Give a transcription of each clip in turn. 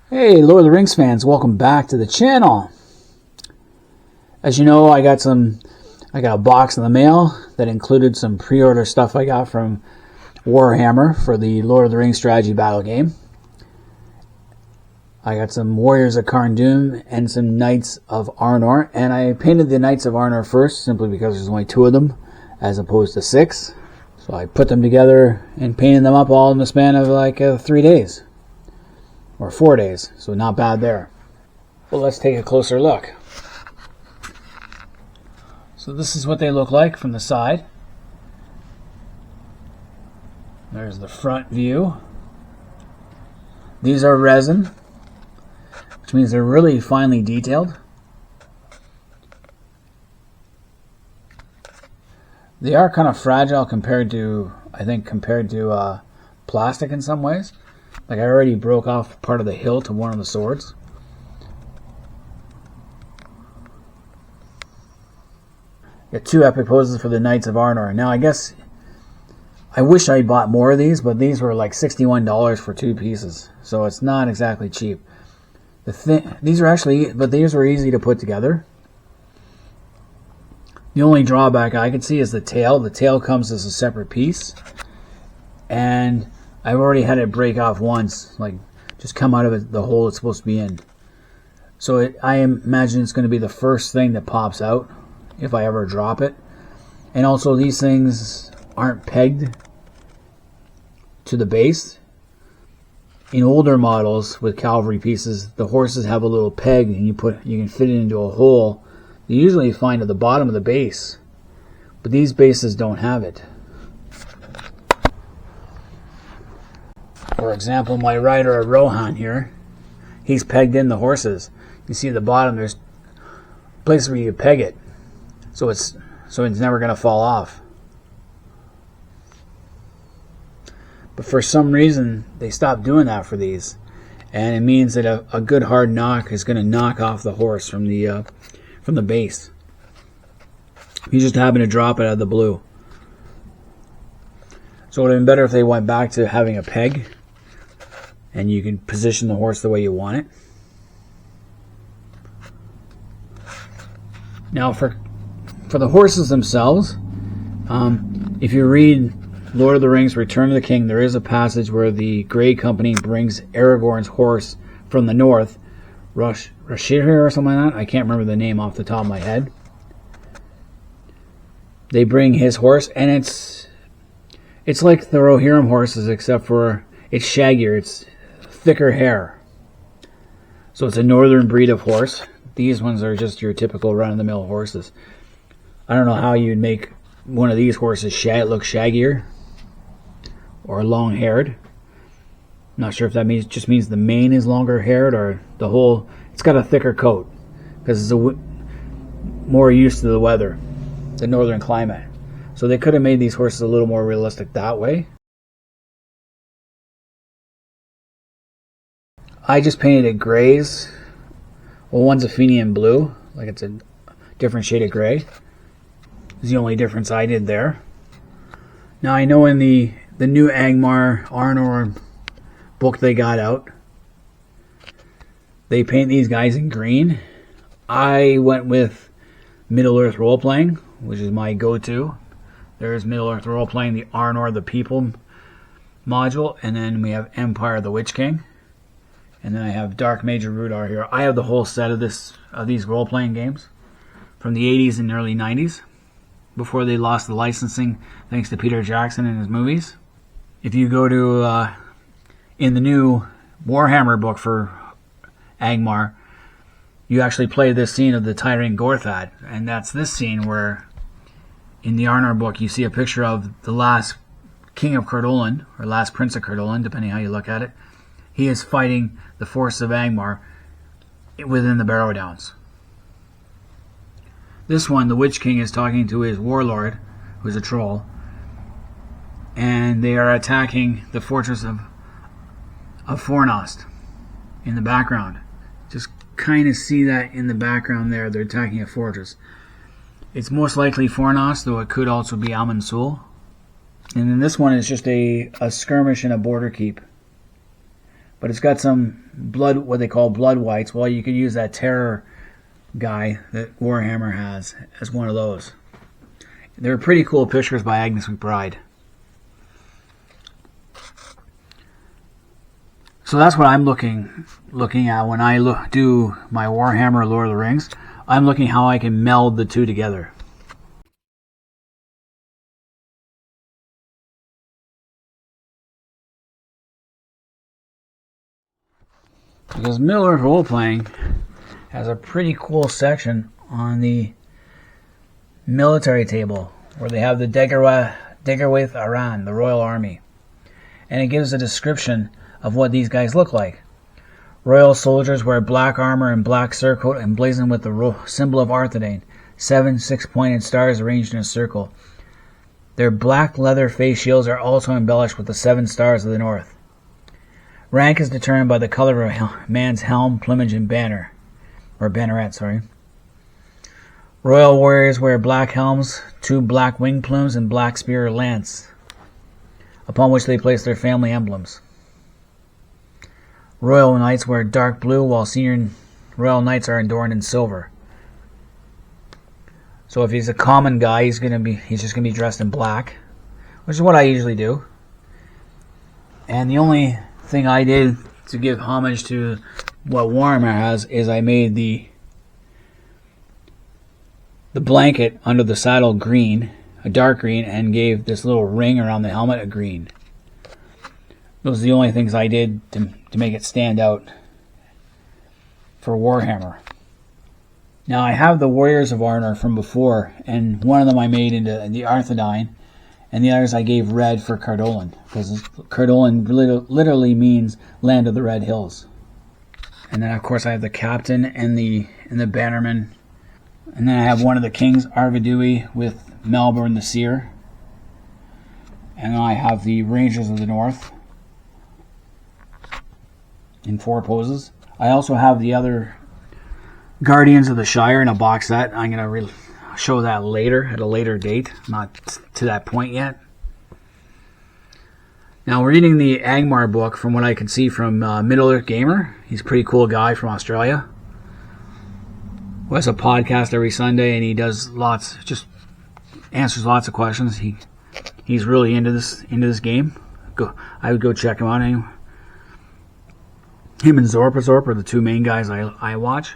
Hey, Lord of the Rings fans, welcome back to the channel. As you know, I got a box in the mail that included some pre-order stuff I got from Warhammer for the Lord of the Rings strategy battle game. I got some Warriors of Carn and some Knights of Arnor, and I painted the Knights of Arnor first simply because there's only 2 of them as opposed to 6. So I put them together and painted them up all in the span of like 3 days. Or 4 days, so not bad there. Well, let's take a closer look. So this is what they look like from the side. There's the front view. These are resin, which means they're really finely detailed. They are kind of fragile compared to plastic in some ways. Like I already broke off part of the hilt of one of the swords. Got 2 epic poses for the Knights of Arnor. Now I wish I bought more of these, but these were like $61 for 2 pieces. So it's not exactly cheap. These were easy to put together. The only drawback I could see is the tail. The tail comes as a separate piece. And I've already had it break off once, like just come out of the hole it's supposed to be in. So I imagine it's going to be the first thing that pops out if I ever drop it. And also these things aren't pegged to the base. In older models with cavalry pieces, the horses have a little peg and you can fit it into a hole. You usually find at the bottom of the base, but these bases don't have it. For example, my rider Rohan here, he's pegged in the horses. You see at the bottom there's places where you peg it, so it's never going to fall off. But for some reason they stopped doing that for these, and it means that a good hard knock is going to knock off the horse from the base. You just happen to drop it out of the blue. So it would have been better if they went back to having a peg and you can position the horse the way you want it. Now for the horses themselves, if you read Lord of the Rings Return of the King, there is a passage where the Grey Company brings Aragorn's horse from the north, Rashir or something like that. I can't remember the name off the top of my head. They bring his horse, and it's like the Rohirrim horses, except for it's shaggier. It's thicker hair. So it's a northern breed of horse. These ones are just your typical run-of-the-mill horses. I don't know how you'd make one of these horses look shaggier or long-haired. Not sure if that just means the mane is longer haired or the whole. It's got a thicker coat because it's more used to the weather, the northern climate. So they could have made these horses a little more realistic that way. I just painted it grays. Well, one's a Fenian blue, like it's a different shade of gray. It's the only difference I did there. Now I know in the new Angmar Arnor book they got out, they paint these guys in green. I went with Middle-earth role-playing, which is my go-to. There's Middle-earth role-playing, the Arnor the People module, and then we have Empire the Witch King. And then I have Dark Major Rudar here. I have the whole set of these role-playing games from the 80s and early 90s before they lost the licensing thanks to Peter Jackson and his movies. If you go to in the new Warhammer book for Angmar, you actually play this scene of the Tyrant Gorthad, and that's this scene where in the Arnor book you see a picture of the last King of Cardolan, or last Prince of Cardolan, depending how you look at it. He is fighting the force of Angmar within the Barrow Downs. This one, the Witch King is talking to his warlord, who's a troll, and they are attacking the fortress of Fornost in the background. Just kind of see that in the background there. They're attacking a fortress. It's most likely Fornost, though it could also be Al-Mansul. And then this one is just a skirmish and a border keep but it's got some blood, what they call blood whites. Well, you could use that terror guy that Warhammer has as one of those. They're pretty cool pictures by Agnes McBride. So that's what I'm looking at when I do my Warhammer Lord of the Rings. I'm looking how I can meld the two together. Because Middle-earth role-playing has a pretty cool section on the military table where they have the Deggerwaith Aran, the Royal Army. And it gives a description of what these guys look like. Royal soldiers wear black armor and black surcoat emblazoned with the symbol of Arthedain, 7 six-pointed stars arranged in a circle. Their black leather face shields are also embellished with the 7 stars of the north. Rank is determined by the color of a man's helm, plumage, and banner. Or banneret, sorry. Royal warriors wear black helms, 2 black wing plumes, and black spear or lance, upon which they place their family emblems. Royal knights wear dark blue, while senior royal knights are adorned in silver. So if he's a common guy, he's just gonna be dressed in black, which is what I usually do. And the only thing I did to give homage to what Warhammer has is I made the blanket under the saddle green, a dark green, and gave this little ring around the helmet a green. Those are the only things I did to make it stand out for Warhammer. Now I have the Warriors of Arnor from before, and one of them I made into the Arthedain, and the others I gave red for Cardolan, because Cardolan literally means Land of the Red Hills. And then of course I have the captain and the bannerman, and then I have one of the kings, Arvedui, with Melbourne the Seer, and then I have the Rangers of the North in 4 poses. I also have the other Guardians of the Shire in a box set. I'm going to show that later, at a later date. Not to that point yet. Now, we're reading the Angmar book from what I can see from Middle-earth Gamer. He's a pretty cool guy from Australia, who has a podcast every Sunday, and he does just answers lots of questions. He's really into this game. I would go check him out anyway. Him and Zorp are the 2 main guys I watch.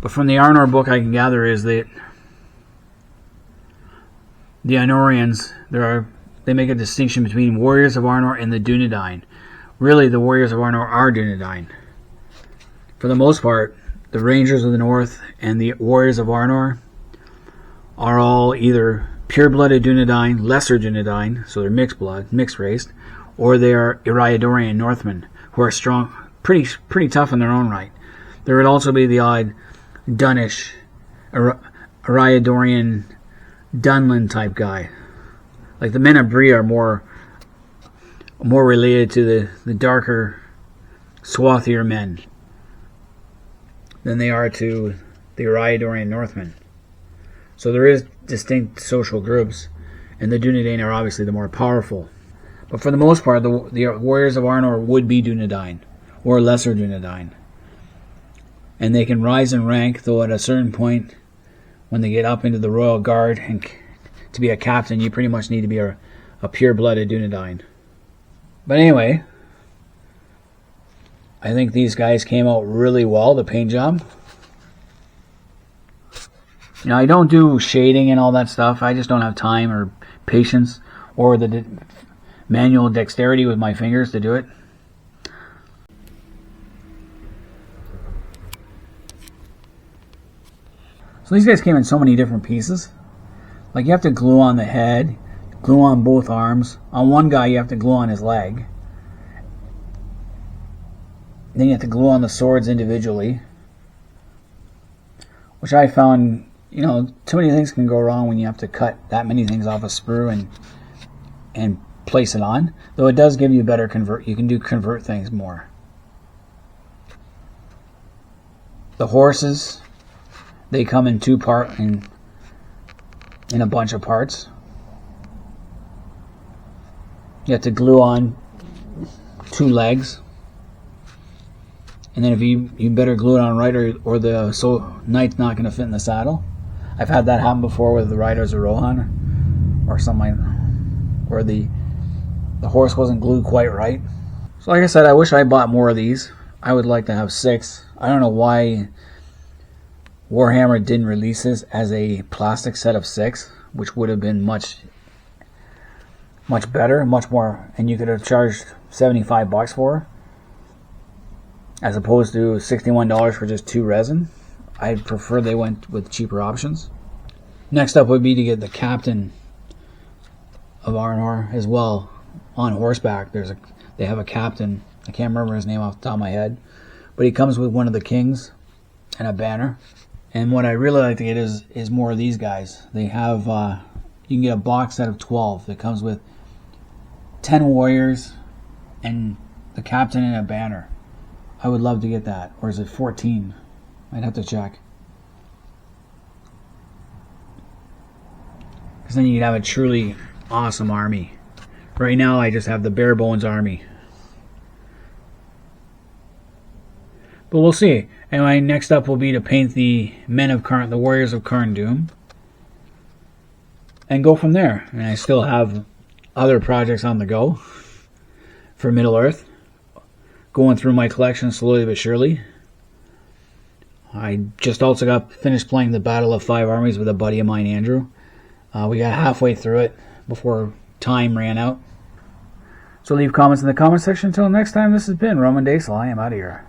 But from the Arnor book I can gather is that the Arnorians, they make a distinction between Warriors of Arnor and the Dunedain. Really, the Warriors of Arnor are Dunedain. For the most part, the Rangers of the North and the Warriors of Arnor are all either pure-blooded Dunedain, lesser Dunedain, so they're mixed blood, mixed race, or they are Eriadorian Northmen, who are strong, pretty tough in their own right. There would also be the odd Dunish, Eriadorian, Dunland type guy. Like the men of Bree are more related to the darker, swarthier men than they are to the Eriadorian Northmen. So there is distinct social groups, and the Dunedain are obviously the more powerful. But for the most part, the Warriors of Arnor would be Dunedain, or lesser Dunedain. And they can rise in rank, though at a certain point, when they get up into the Royal Guard, and to be a captain, you pretty much need to be a pure-blooded Dunedain. But anyway, I think these guys came out really well, the paint job. Now, I don't do shading and all that stuff. I just don't have time or patience or the manual dexterity with my fingers to do it. So these guys came in so many different pieces. Like you have to glue on the head, glue on both arms. On one guy you have to glue on his leg. Then you have to glue on the swords individually. Which I found, too many things can go wrong when you have to cut that many things off a sprue and place it on. Though it does give you better convert. You can convert things more. The horses, they come in in a bunch of parts. You have to glue on 2 legs. And then if you better glue it on right, or the knight's not going to fit in the saddle. I've had that happen before with the Riders of Rohan or something, where the horse wasn't glued quite right. So like I said, I wish I bought more of these. I would like to have 6. I don't know why Warhammer didn't release this as a plastic set of 6, which would have been much better, much more, and you could have charged $75 for it, as opposed to $61 for just 2 resin. I'd prefer they went with cheaper options. Next up would be to get the Captain of Arnor as well on horseback. They have a captain. I can't remember his name off the top of my head, but he comes with one of the kings and a banner. And what I really like to get is more of these guys. They have you can get a box set of 12 that comes with 10 warriors and the captain and a banner. I would love to get that. Or is it 14? I'd have to check. Because then you'd have a truly awesome army. Right now I just have the bare bones army. But we'll see. Anyway, next up will be to paint the the Warriors of Karn Doom. And go from there. And I still have other projects on the go for Middle-earth. Going through my collection slowly but surely. I just also got finished playing the Battle of 5 Armies with a buddy of mine, Andrew. We got halfway through it before time ran out. So leave comments in the comment section. Until next time, this has been Roman Daisel. I am out of here.